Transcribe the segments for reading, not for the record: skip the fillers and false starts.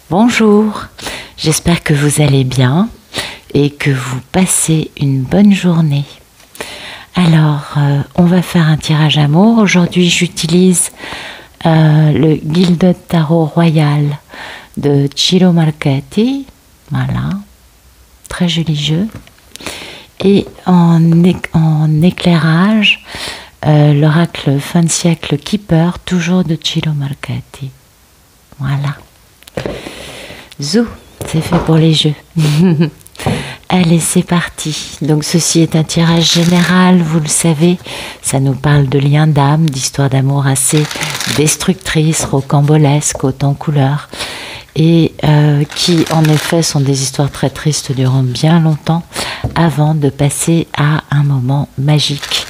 Bonjour, j'espère que vous allez bien et que vous passez une bonne journée. Alors, on va faire un tirage amour. Aujourd'hui, j'utilise le Gilded Tarot Royal de Ciro Marchetti. Voilà, très joli jeu. Et en éclairage, l'oracle fin de siècle Keeper, toujours de Ciro Marchetti. Voilà. Zou, c'est fait pour les jeux. Allez, c'est parti. Donc ceci est un tirage général, vous le savez. Ça nous parle de liens d'âme, d'histoires d'amour assez destructrices, rocambolesques, hautes en couleurs. Et qui, en effet, sont des histoires très tristes durant bien longtemps, avant de passer à un moment magique.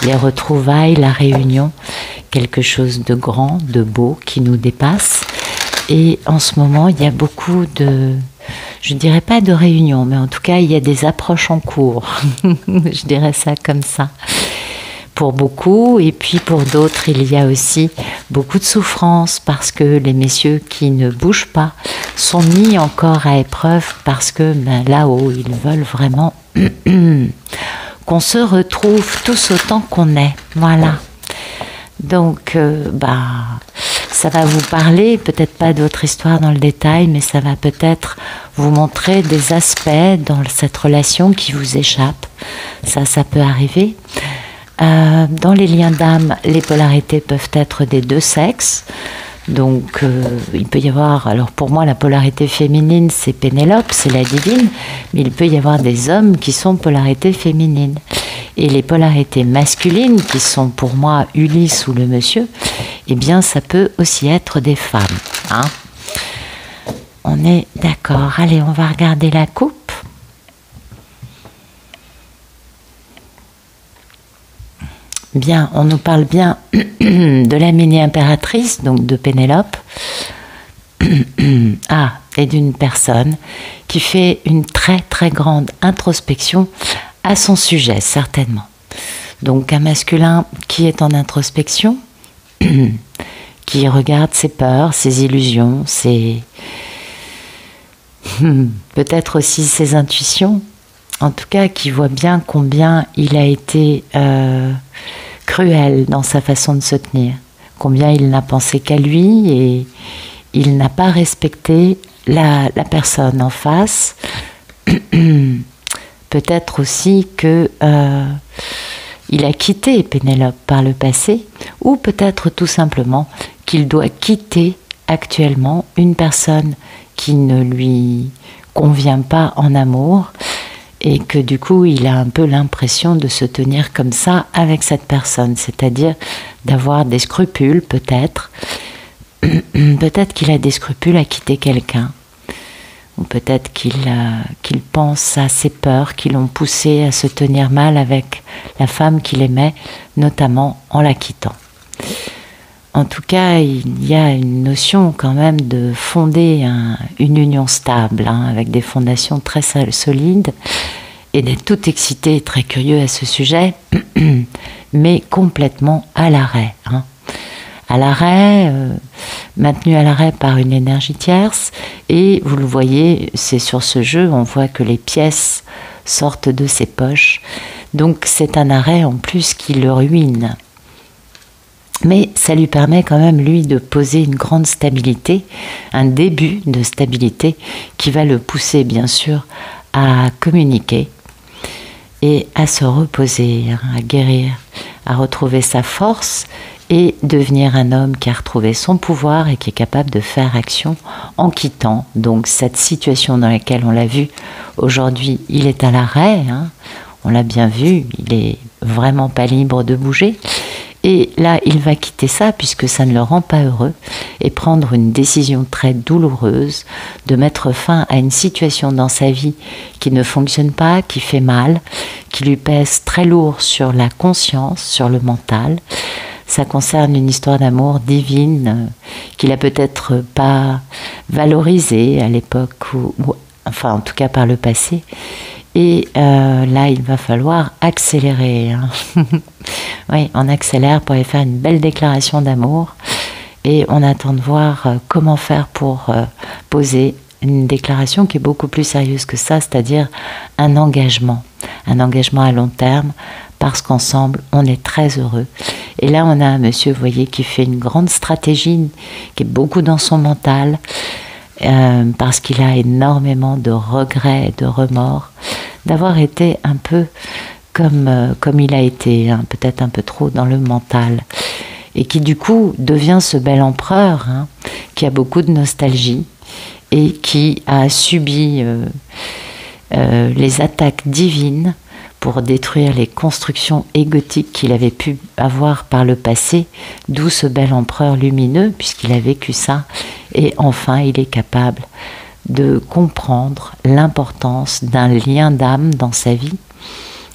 Les retrouvailles, la réunion, quelque chose de grand, de beau, qui nous dépasse. Et en ce moment, il y a beaucoup de, je ne dirais pas de réunions, mais en tout cas, il y a des approches en cours. Je dirais ça comme ça. Pour beaucoup, et puis pour d'autres, il y a aussi beaucoup de souffrance parce que les messieurs qui ne bougent pas sont mis encore à épreuve parce que là-haut, ils veulent vraiment qu'on se retrouve tous autant qu'on est. Voilà. Donc, ça va vous parler, peut-être pas de votre histoire dans le détail, mais ça va peut-être vous montrer des aspects dans cette relation qui vous échappent. Ça peut arriver. Dans les liens d'âme, les polarités peuvent être des deux sexes. Donc, il peut y avoir, alors pour moi, la polarité féminine, c'est Pénélope, c'est la divine, mais il peut y avoir des hommes qui sont polarité féminine. Et les polarités masculines, qui sont pour moi Ulysse ou le monsieur, eh bien, ça peut aussi être des femmes. Hein. On est d'accord. Allez, on va regarder la coupe. Bien, on nous parle bien de la mini-impératrice, donc de Pénélope. Et d'une personne qui fait une très très grande introspection à son sujet, certainement. Donc un masculin qui est en introspection, qui regarde ses peurs, ses illusions, peut-être aussi ses intuitions, en tout cas qui voit bien combien il a été cruel dans sa façon de se tenir, combien il n'a pensé qu'à lui et il n'a pas respecté la personne en face. Peut-être aussi que il a quitté Pénélope par le passé, ou peut-être tout simplement qu'il doit quitter actuellement une personne qui ne lui convient pas en amour et que du coup il a un peu l'impression de se tenir comme ça avec cette personne, c'est-à-dire d'avoir des scrupules peut-être, peut-être qu'il a des scrupules à quitter quelqu'un. Ou peut-être qu'il pense à ses peurs qui l'ont poussé à se tenir mal avec la femme qu'il aimait, notamment en la quittant. En tout cas, il y a une notion quand même de fonder une union stable, avec des fondations très solides, et d'être tout excité et très curieux à ce sujet, mais complètement à l'arrêt. À l'arrêt, maintenu à l'arrêt par une énergie tierce, et vous le voyez, c'est sur ce jeu, on voit que les pièces sortent de ses poches, donc c'est un arrêt en plus qui le ruine. Mais ça lui permet quand même, lui, de poser une grande stabilité, un début de stabilité qui va le pousser, bien sûr, à communiquer et à se reposer, à guérir, à retrouver sa force et devenir un homme qui a retrouvé son pouvoir et qui est capable de faire action en quittant donc cette situation dans laquelle on l'a vu. Aujourd'hui, il est à l'arrêt, on l'a bien vu, il est vraiment pas libre de bouger. Et là, il va quitter ça puisque ça ne le rend pas heureux et prendre une décision très douloureuse de mettre fin à une situation dans sa vie qui ne fonctionne pas, qui fait mal, qui lui pèse très lourd sur la conscience, sur le mental. Ça concerne une histoire d'amour divine qu'il a peut-être pas valorisée à l'époque, enfin en tout cas par le passé. Et là, il va falloir accélérer. Oui, on accélère pour aller faire une belle déclaration d'amour et on attend de voir comment faire pour poser une déclaration qui est beaucoup plus sérieuse que ça, c'est-à-dire un engagement à long terme, parce qu'ensemble, on est très heureux. Et là, on a un monsieur, vous voyez, qui fait une grande stratégie, qui est beaucoup dans son mental, parce qu'il a énormément de regrets et de remords, d'avoir été un peu comme il a été, hein, peut-être un peu trop dans le mental, et qui du coup devient ce bel empereur, hein, qui a beaucoup de nostalgie, et qui a subi les attaques divines pour détruire les constructions égotiques qu'il avait pu avoir par le passé, d'où ce bel empereur lumineux, puisqu'il a vécu ça, et enfin il est capable de comprendre l'importance d'un lien d'âme dans sa vie,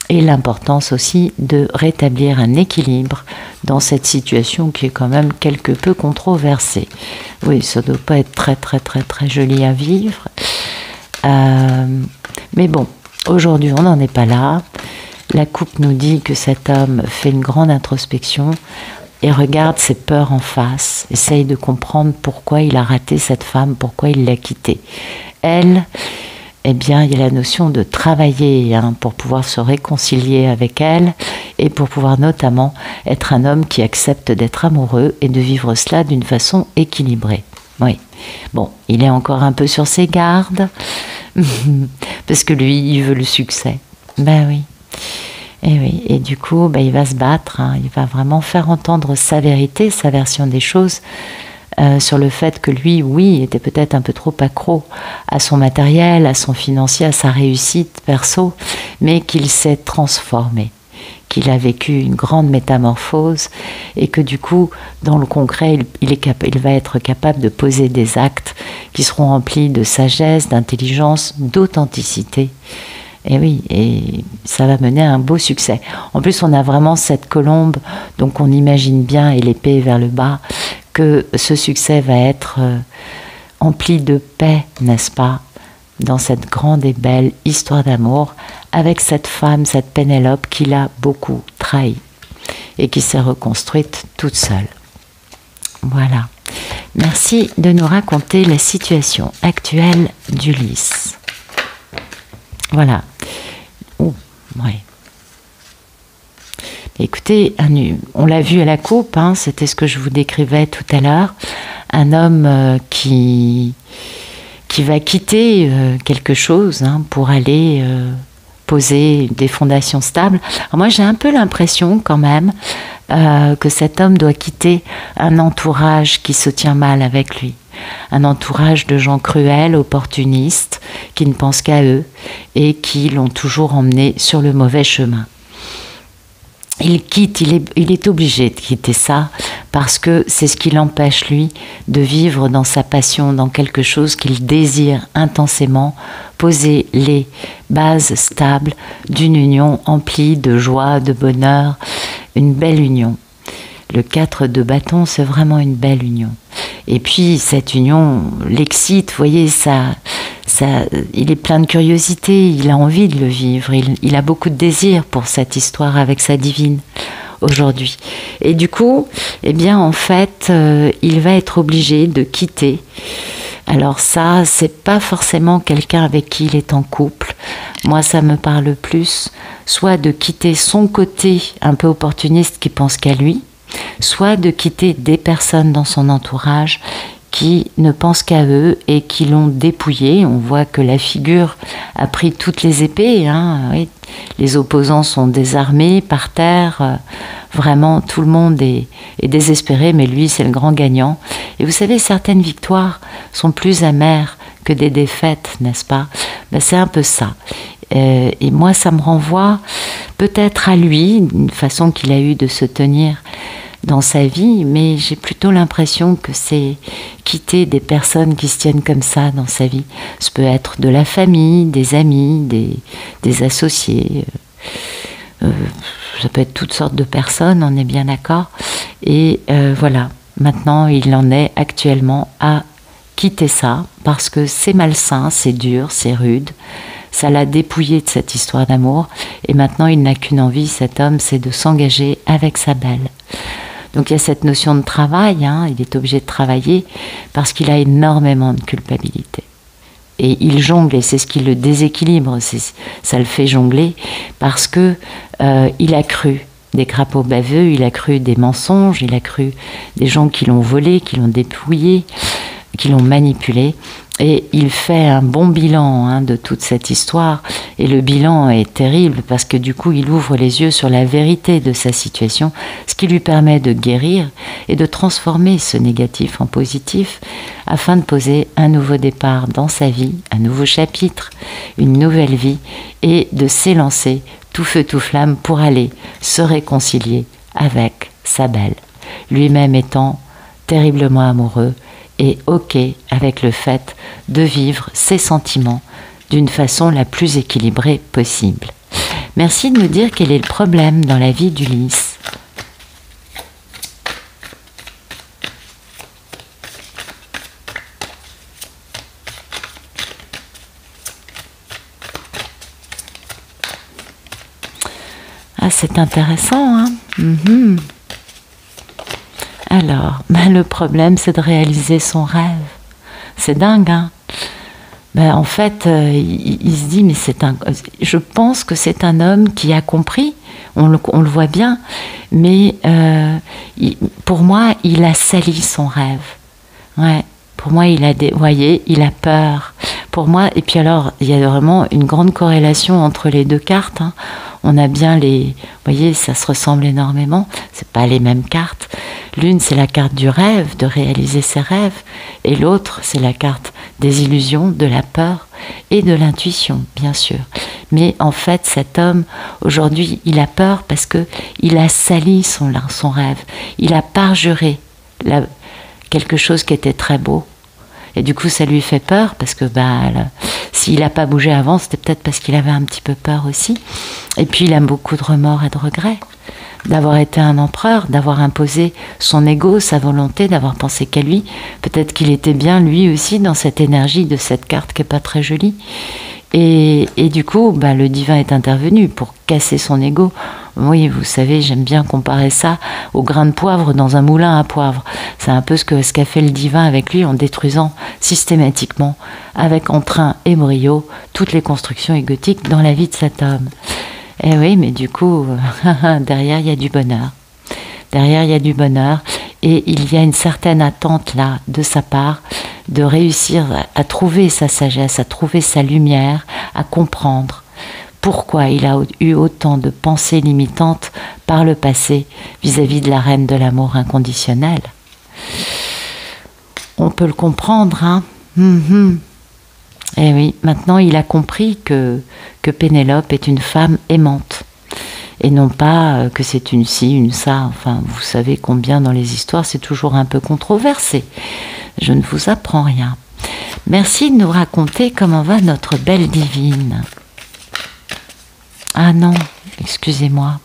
et l'importance aussi de rétablir un équilibre dans cette situation qui est quand même quelque peu controversée. Oui, ça ne doit pas être très très très très joli à vivre. Mais bon, aujourd'hui on n'en est pas là. La coupe nous dit que cet homme fait une grande introspection et regarde ses peurs en face, essaye de comprendre pourquoi il a raté cette femme, pourquoi il l'a quittée. Elle, eh bien, il y a la notion de travailler, hein, pour pouvoir se réconcilier avec elle et pour pouvoir notamment être un homme qui accepte d'être amoureux et de vivre cela d'une façon équilibrée. Oui. Bon, il est encore un peu sur ses gardes parce que lui, il veut le succès. Ben oui. Et oui. Et du coup, ben, il va se battre, hein, il va vraiment faire entendre sa vérité, sa version des choses. Sur le fait que lui, oui, était peut-être un peu trop accro à son matériel, à son financier, à sa réussite perso, mais qu'il s'est transformé, qu'il a vécu une grande métamorphose et que du coup, dans le concret, il va être capable de poser des actes qui seront remplis de sagesse, d'intelligence, d'authenticité. Et oui, et ça va mener à un beau succès. En plus, on a vraiment cette colombe, donc on imagine bien, et l'épée vers le bas, que ce succès va être empli de paix, n'est-ce pas, dans cette grande et belle histoire d'amour, avec cette femme, cette Pénélope, qui l'a beaucoup trahi et qui s'est reconstruite toute seule. Voilà. Merci de nous raconter la situation actuelle d'Ulysse. Voilà. Oh, ouais. Écoutez, on l'a vu à la coupe, hein, c'était ce que je vous décrivais tout à l'heure, un homme qui va quitter quelque chose, hein, pour aller poser des fondations stables. Alors moi, j'ai un peu l'impression quand même que cet homme doit quitter un entourage qui se tient mal avec lui. Un entourage de gens cruels, opportunistes, qui ne pensent qu'à eux et qui l'ont toujours emmené sur le mauvais chemin. Il est obligé de quitter ça parce que c'est ce qui l'empêche, lui, de vivre dans sa passion, dans quelque chose qu'il désire intensément, poser les bases stables d'une union emplie de joie, de bonheur, une belle union. Le 4 de bâton, c'est vraiment une belle union. Et puis, cette union l'excite, vous voyez, il est plein de curiosité, il a envie de le vivre, il a beaucoup de désir pour cette histoire avec sa divine aujourd'hui. Et du coup, eh bien, en fait, il va être obligé de quitter. Alors ça, c'est pas forcément quelqu'un avec qui il est en couple. Moi, ça me parle plus, soit de quitter son côté un peu opportuniste qui pense qu'à lui, soit de quitter des personnes dans son entourage qui ne pensent qu'à eux et qui l'ont dépouillé. On voit que la figure a pris toutes les épées, hein, oui. Les opposants sont désarmés par terre, vraiment tout le monde est désespéré, mais lui c'est le grand gagnant. Et vous savez, certaines victoires sont plus amères que des défaites, n'est-ce pas? Ben, c'est un peu ça. Et moi ça me renvoie peut-être à lui, une façon qu'il a eu de se tenir dans sa vie, mais j'ai plutôt l'impression que c'est quitter des personnes qui se tiennent comme ça dans sa vie. Ça peut être de la famille, des amis, des associés, ça peut être toutes sortes de personnes, on est bien d'accord. Et voilà, maintenant il en est actuellement à quitter ça, parce que c'est malsain, c'est dur, c'est rude, ça l'a dépouillé de cette histoire d'amour, et maintenant il n'a qu'une envie, cet homme, c'est de s'engager avec sa belle. Donc il y a cette notion de travail, hein, il est obligé de travailler parce qu'il a énormément de culpabilité. Et il jongle, et c'est ce qui le déséquilibre, ça le fait jongler, parce que il a cru des crapauds baveux, il a cru des mensonges, il a cru des gens qui l'ont volé, qui l'ont dépouillé, qui l'ont manipulé. Et il fait un bon bilan, hein, de toute cette histoire. Et le bilan est terrible parce que du coup, il ouvre les yeux sur la vérité de sa situation, ce qui lui permet de guérir et de transformer ce négatif en positif afin de poser un nouveau départ dans sa vie, un nouveau chapitre, une nouvelle vie et de s'élancer tout feu tout flamme pour aller se réconcilier avec sa belle, lui-même étant terriblement amoureux et OK avec le fait de vivre ses sentiments d'une façon la plus équilibrée possible. Merci de nous dire quel est le problème dans la vie d'Ulysse. Ah, c'est intéressant, hein? Alors, le problème, c'est de réaliser son rêve. C'est dingue, hein? En fait, il se dit, mais je pense que c'est un homme qui a compris, on le voit bien, mais pour moi, il a sali son rêve. Ouais, pour moi, vous voyez, il a peur. Pour moi, et puis alors, il y a vraiment une grande corrélation entre les deux cartes, hein. On a bien vous voyez, ça se ressemble énormément, c'est pas les mêmes cartes. L'une, c'est la carte du rêve, de réaliser ses rêves, et l'autre, c'est la carte des illusions, de la peur et de l'intuition, bien sûr. Mais en fait, cet homme, aujourd'hui, il a peur parce que il a sali son rêve. Il a parjuré quelque chose qui était très beau. Et du coup, ça lui fait peur parce que s'il n'a pas bougé avant, c'était peut-être parce qu'il avait un petit peu peur aussi. Et puis, il a beaucoup de remords et de regrets d'avoir été un empereur, d'avoir imposé son ego, sa volonté, d'avoir pensé qu'à lui. Peut-être qu'il était bien lui aussi dans cette énergie de cette carte qui n'est pas très jolie. Et du coup, le divin est intervenu pour casser son ego. Oui, vous savez, j'aime bien comparer ça au grain de poivre dans un moulin à poivre. C'est un peu ce qu'a fait le divin avec lui en détruisant systématiquement, avec entrain et brio, toutes les constructions égotiques dans la vie de cet homme. Et oui, mais du coup, derrière, il y a du bonheur. Derrière, il y a du bonheur. Et il y a une certaine attente là, de sa part, de réussir à trouver sa sagesse, à trouver sa lumière, à comprendre pourquoi il a eu autant de pensées limitantes par le passé vis-à-vis de la reine de l'amour inconditionnel. On peut le comprendre, hein. Et oui, maintenant il a compris que Pénélope est une femme aimante. Et non pas que c'est une ci, une ça. Enfin, vous savez combien dans les histoires, c'est toujours un peu controversé. Je ne vous apprends rien. Merci de nous raconter comment va notre belle divine. Ah non, excusez-moi.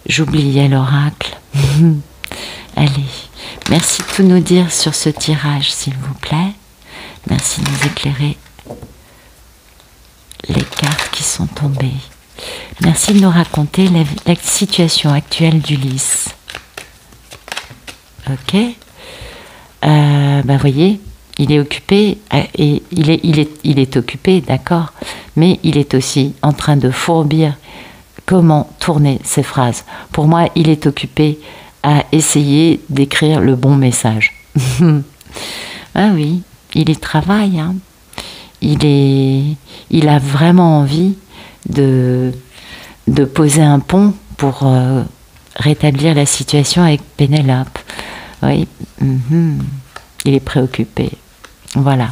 J'oubliais l'oracle. Allez, merci de tout nous dire sur ce tirage, s'il vous plaît. Merci de nous éclairer les cartes qui sont tombées. Merci de nous raconter la situation actuelle d'Ulysse. Ok. Voyez, il est occupé, et il est occupé, d'accord, mais il est aussi en train de fourbir comment tourner ses phrases. Pour moi, il est occupé à essayer d'écrire le bon message. Ah oui, il y travaille, hein. Il a vraiment envie de poser un pont pour rétablir la situation avec Pénélope. Oui, il est préoccupé. Voilà.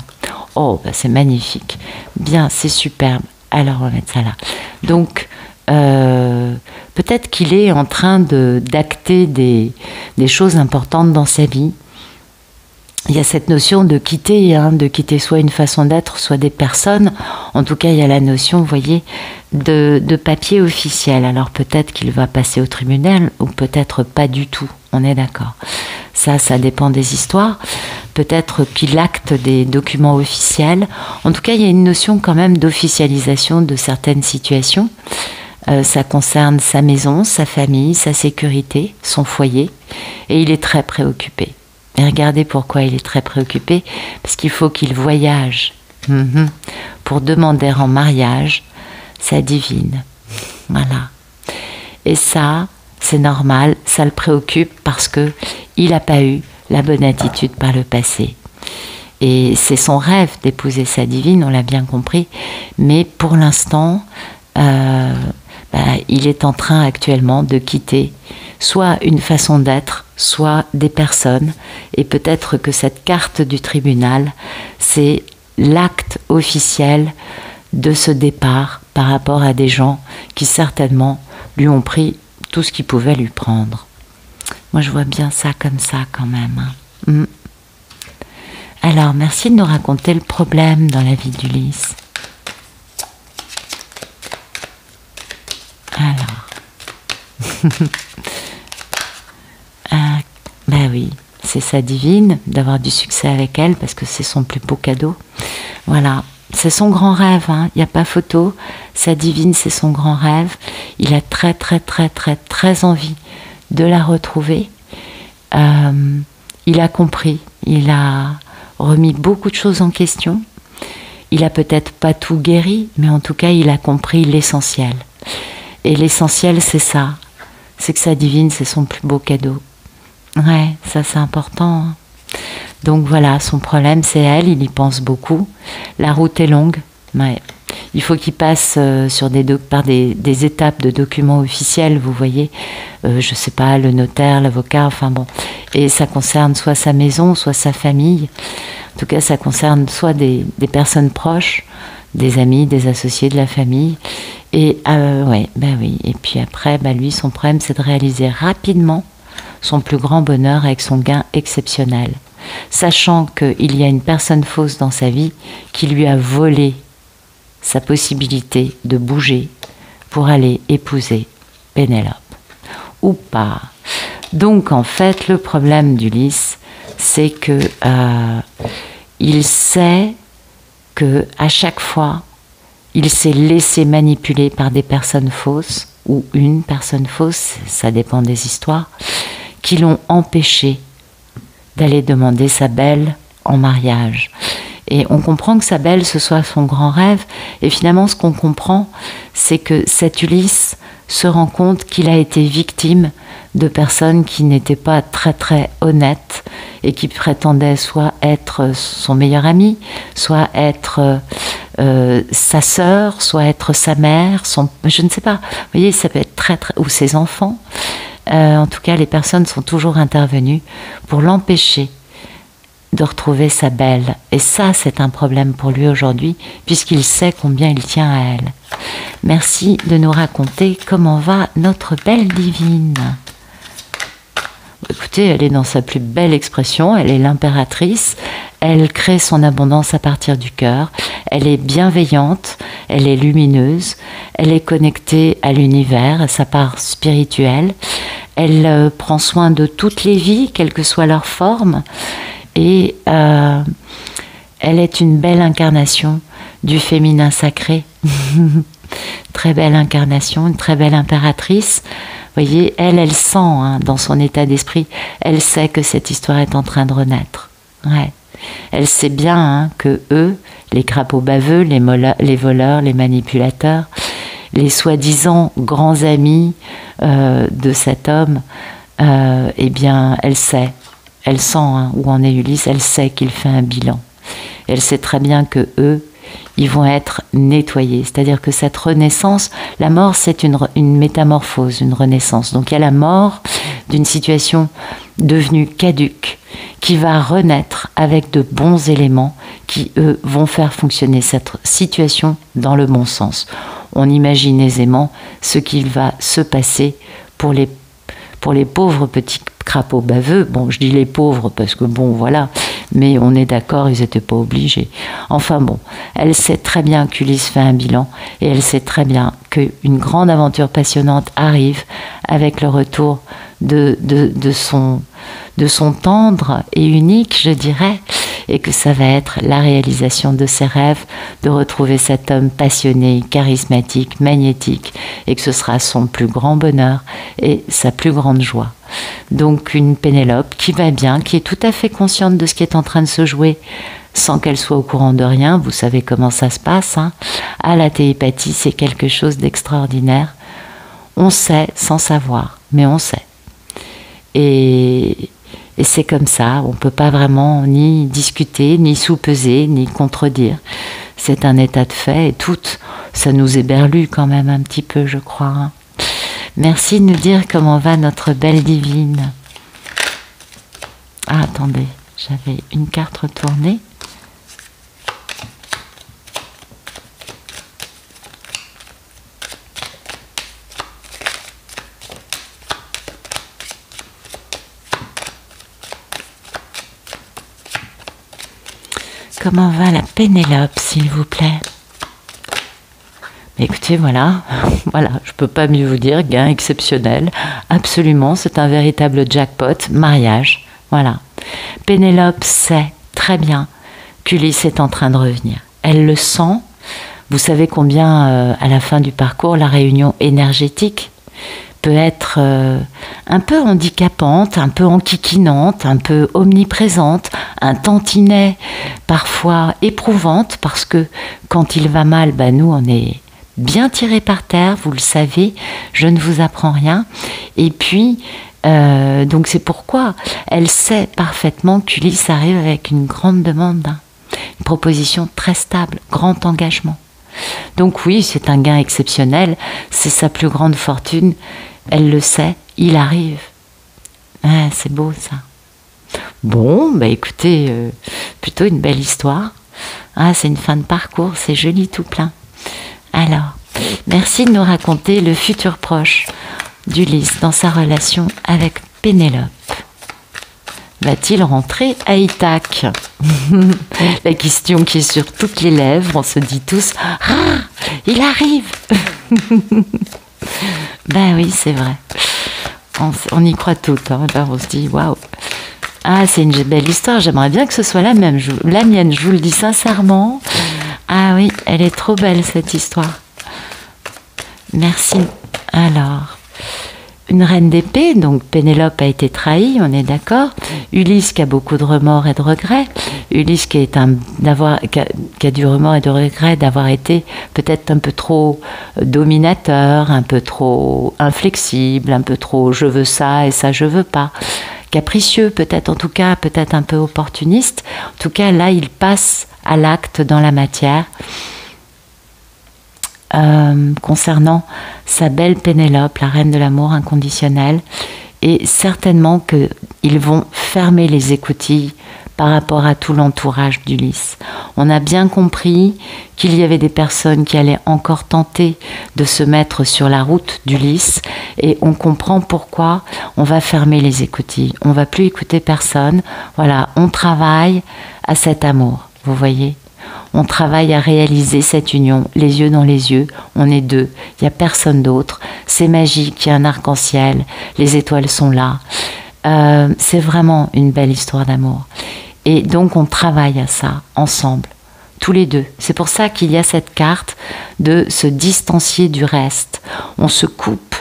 Oh, c'est magnifique. Bien, c'est superbe. Alors, on va mettre ça là. Donc, peut-être qu'il est en train d'acter des choses importantes dans sa vie. Il y a cette notion de quitter soit une façon d'être, soit des personnes. En tout cas, il y a la notion, vous voyez, de papier officiel. Alors peut-être qu'il va passer au tribunal, ou peut-être pas du tout. On est d'accord. Ça dépend des histoires. Peut-être qu'il acte des documents officiels. En tout cas, il y a une notion quand même d'officialisation de certaines situations. Ça concerne sa maison, sa famille, sa sécurité, son foyer. Et il est très préoccupé. Et regardez pourquoi il est très préoccupé. Parce qu'il faut qu'il voyage pour demander en mariage sa divine. Voilà. Et ça, c'est normal, ça le préoccupe parce qu'il n'a pas eu la bonne attitude par le passé. Et c'est son rêve d'épouser sa divine, on l'a bien compris. Mais pour l'instant, il est en train actuellement de quitter soit une façon d'être, soit des personnes. Et peut-être que cette carte du tribunal, c'est l'acte officiel de ce départ par rapport à des gens qui certainement lui ont pris tout ce qu'ils pouvaient lui prendre. Moi, je vois bien ça comme ça quand même. Alors, merci de nous raconter le problème dans la vie d'Ulysse. Alors, ben oui, c'est sa divine, d'avoir du succès avec elle, parce que c'est son plus beau cadeau. Voilà, c'est son grand rêve, il n'y a pas photo. Sa divine, c'est son grand rêve. Il a très, très, très, très, très envie de la retrouver. Il a compris, il a remis beaucoup de choses en question. Il a peut-être pas tout guéri, mais en tout cas, il a compris l'essentiel. Et l'essentiel, c'est ça. C'est que sa divine, c'est son plus beau cadeau. Ouais, ça c'est important. Donc voilà, son problème, c'est elle, il y pense beaucoup. La route est longue. Ouais. Il faut qu'il passe par des étapes de documents officiels, vous voyez. Je sais pas, le notaire, l'avocat, enfin bon. Et ça concerne soit sa maison, soit sa famille. En tout cas, ça concerne soit des personnes proches, des amis, des associés de la famille. Et ouais, ben oui. Et puis après, lui, son problème, c'est de réaliser rapidement son plus grand bonheur avec son gain exceptionnel. Sachant qu'il y a une personne fausse dans sa vie qui lui a volé sa possibilité de bouger pour aller épouser Pénélope. Ou pas. Donc en fait, le problème d'Ulysse, c'est que il sait que à chaque fois, il s'est laissé manipuler par des personnes fausses, ou une personne fausse, ça dépend des histoires, qui l'ont empêché d'aller demander sa belle en mariage. Et on comprend que sa belle, ce soit son grand rêve. Et finalement, ce qu'on comprend, c'est que cet Ulysse se rend compte qu'il a été victime de personnes qui n'étaient pas très très honnêtes et qui prétendaient soit être son meilleur ami, soit être sa sœur, soit être sa mère, je ne sais pas. Vous voyez, ça peut être ou ses enfants. En tout cas, les personnes sont toujours intervenues pour l'empêcher de retrouver sa belle. Et ça, c'est un problème pour lui aujourd'hui, puisqu'il sait combien il tient à elle. Merci de nous raconter comment va notre belle divine. Écoutez, elle est dans sa plus belle expression, elle est l'impératrice, elle crée son abondance à partir du cœur, elle est bienveillante, elle est lumineuse, elle est connectée à l'univers, à sa part spirituelle, elle prend soin de toutes les vies, quelle que soit leur forme, et elle est une belle incarnation du féminin sacré. Très belle incarnation, une très belle impératrice. Vous voyez, elle sent dans son état d'esprit, elle sait que cette histoire est en train de renaître. Ouais. Elle sait bien que eux, les crapauds baveux, les voleurs, les manipulateurs, les soi-disant grands amis de cet homme, eh bien, elle sait. Elle sent où en est Ulysse, elle sait qu'il fait un bilan. Elle sait très bien que eux, ils vont être nettoyés. C'est-à-dire que cette renaissance, la mort, c'est une métamorphose, une renaissance. Donc il y a la mort d'une situation devenue caduque qui va renaître avec de bons éléments qui, eux, vont faire fonctionner cette situation dans le bon sens. On imagine aisément ce qu'il va se passer pour les pauvres petits crapauds baveux. Bon, je dis les pauvres parce que bon, voilà, mais on est d'accord, ils n'étaient pas obligés. Enfin bon, elle sait très bien qu'Ulysse fait un bilan et elle sait très bien qu'une grande aventure passionnante arrive avec le retour de de son tendre et unique, je dirais, et que ça va être la réalisation de ses rêves, de retrouver cet homme passionné, charismatique, magnétique, et que ce sera son plus grand bonheur et sa plus grande joie. Donc une Pénélope qui va bien, qui est tout à fait consciente de ce qui est en train de se jouer, sans qu'elle soit au courant de rien. Vous savez comment ça se passe, hein. Ah, la télépathie, c'est quelque chose d'extraordinaire. On sait sans savoir, mais on sait. Et c'est comme ça, on ne peut pas vraiment ni discuter, ni sous-peser, ni contredire. C'est un état de fait et tout, ça nous éberlue quand même un petit peu, je crois, hein. Merci de nous dire comment va notre belle divine. Ah, attendez, j'avais une carte retournée. Comment va la Pénélope, s'il vous plaît? Écoutez, voilà, voilà, je peux pas mieux vous dire, gain exceptionnel, absolument, c'est un véritable jackpot, mariage, voilà. Pénélope sait très bien qu'Ulysse est en train de revenir, elle le sent. Vous savez combien, à la fin du parcours, la réunion énergétique peut être un peu handicapante, un peu enquiquinante, un peu omniprésente, un tantinet parfois éprouvante, parce que quand il va mal, nous on est bien tirés par terre, vous le savez, je ne vous apprends rien. Et puis, donc c'est pourquoi elle sait parfaitement qu'Ulysse arrive avec une grande demande, hein, une proposition très stable, grand engagement. Donc oui, c'est un gain exceptionnel, c'est sa plus grande fortune, elle le sait, il arrive. Ah, c'est beau ça. Bon, écoutez, plutôt une belle histoire. Ah, c'est une fin de parcours, c'est joli tout plein. Alors, merci de nous raconter le futur proche d'Ulysse dans sa relation avec Pénélope. Va-t-il rentrer à Ithaque? La question qui est sur toutes les lèvres, on se dit tous « Ah, il arrive !» Oui, c'est vrai. On y croit toutes. Hein. On se dit « Waouh !» Ah, c'est une belle histoire. J'aimerais bien que ce soit la mienne, je vous le dis sincèrement. Ah oui, elle est trop belle cette histoire. Merci. Alors, une reine d'épée, donc Pénélope a été trahie, on est d'accord. Ulysse qui a beaucoup de remords et de regrets. Ulysse qui a du remords et de regrets d'avoir été peut-être un peu trop dominateur, un peu trop inflexible, un peu trop je veux ça et ça je veux pas. Capricieux peut-être, en tout cas peut-être un peu opportuniste. En tout cas là il passe à l'acte dans la matière. Concernant sa belle Pénélope, la reine de l'amour inconditionnel, et certainement qu'ils vont fermer les écoutilles par rapport à tout l'entourage d'Ulysse. On a bien compris qu'il y avait des personnes qui allaient encore tenter de se mettre sur la route d'Ulysse, et on comprend pourquoi on va fermer les écoutilles. On ne va plus écouter personne. Voilà, on travaille à cet amour, vous voyez. On travaille à réaliser cette union, les yeux dans les yeux, on est deux, il n'y a personne d'autre, c'est magique, il y a un arc-en-ciel, les étoiles sont là. C'est vraiment une belle histoire d'amour. Et donc on travaille à ça, ensemble, tous les deux. C'est pour ça qu'il y a cette carte de se distancier du reste. On se coupe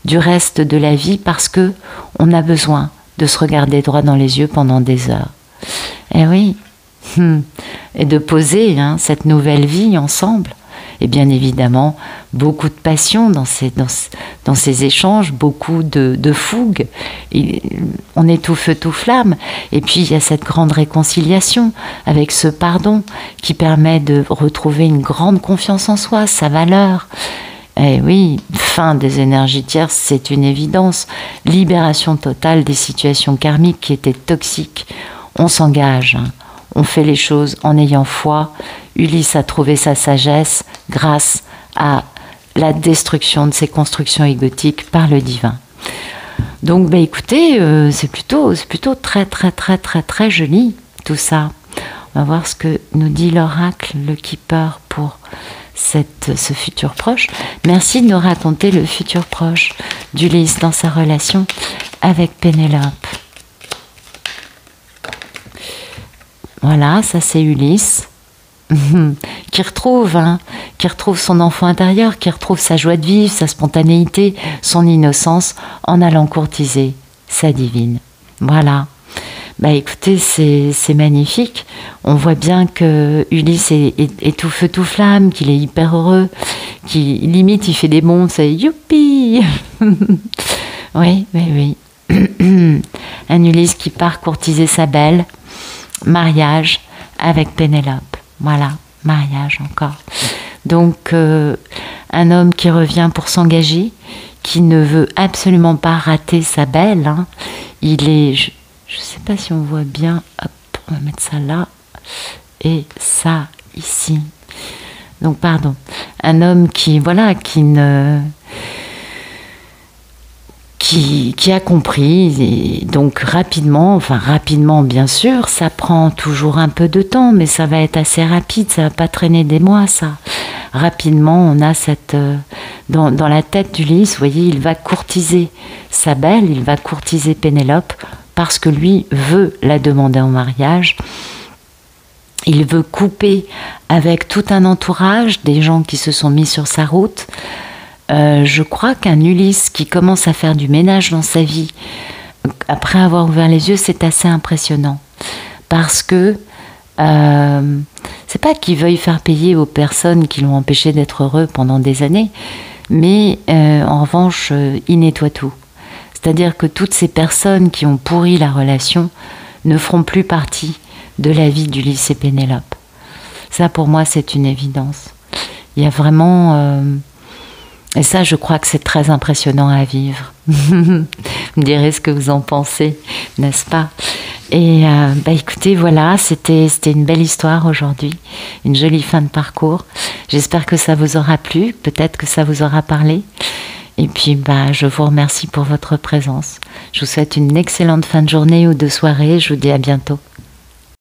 du reste de la vie parce que on a besoin de se regarder droit dans les yeux pendant des heures. Eh oui. Et de poser cette nouvelle vie ensemble. Et bien évidemment, beaucoup de passion dans ces échanges, beaucoup de fougue. Et on est tout feu, tout flamme. Et puis il y a cette grande réconciliation avec ce pardon qui permet de retrouver une grande confiance en soi, sa valeur. Et oui, fin des énergies tierces, c'est une évidence. Libération totale des situations karmiques qui étaient toxiques. On s'engage. On fait les choses en ayant foi. Ulysse a trouvé sa sagesse grâce à la destruction de ses constructions égotiques par le divin. Donc, écoutez, c'est plutôt très, très, très, très, très joli, tout ça. On va voir ce que nous dit l'oracle, le keeper, pour ce futur proche. Merci de nous raconter le futur proche d'Ulysse dans sa relation avec Pénélope. Voilà, ça c'est Ulysse. qui retrouve son enfant intérieur, qui retrouve sa joie de vivre, sa spontanéité, son innocence, en allant courtiser sa divine. Voilà. Bah écoutez, c'est magnifique. On voit bien que Ulysse est tout feu tout flamme, qu'il est hyper heureux, qu'il limite il fait des bonds, c'est youpi. Oui, oui, oui. Un Ulysse qui part courtiser sa belle, mariage avec Pénélope. Voilà, mariage encore. Donc, un homme qui revient pour s'engager, qui ne veut absolument pas rater sa belle. Hein. Il est, je ne sais pas si on voit bien, hop, on va mettre ça là, et ça ici. Donc, pardon, un homme qui, voilà, qui a compris, et donc rapidement bien sûr, ça prend toujours un peu de temps, mais ça va être assez rapide, ça va pas traîner des mois, ça. Rapidement, on a cette... dans la tête d'Ulysse, vous voyez, il va courtiser sa belle, il va courtiser Pénélope, parce que lui veut la demander en mariage. Il veut couper avec tout un entourage, des gens qui se sont mis sur sa route. Je crois qu'un Ulysse qui commence à faire du ménage dans sa vie, après avoir ouvert les yeux, c'est assez impressionnant. Parce que c'est pas qu'il veuille faire payer aux personnes qui l'ont empêché d'être heureux pendant des années, mais en revanche, il nettoie tout. C'est-à-dire que toutes ces personnes qui ont pourri la relation ne feront plus partie de la vie d'Ulysse et Pénélope. Ça, pour moi, c'est une évidence. Il y a vraiment... Et ça, je crois que c'est très impressionnant à vivre. Vous me direz ce que vous en pensez, n'est-ce pas? Et bah écoutez, voilà, c'était une belle histoire aujourd'hui, une jolie fin de parcours. J'espère que ça vous aura plu, peut-être que ça vous aura parlé. Et puis, bah, je vous remercie pour votre présence. Je vous souhaite une excellente fin de journée ou de soirée. Je vous dis à bientôt.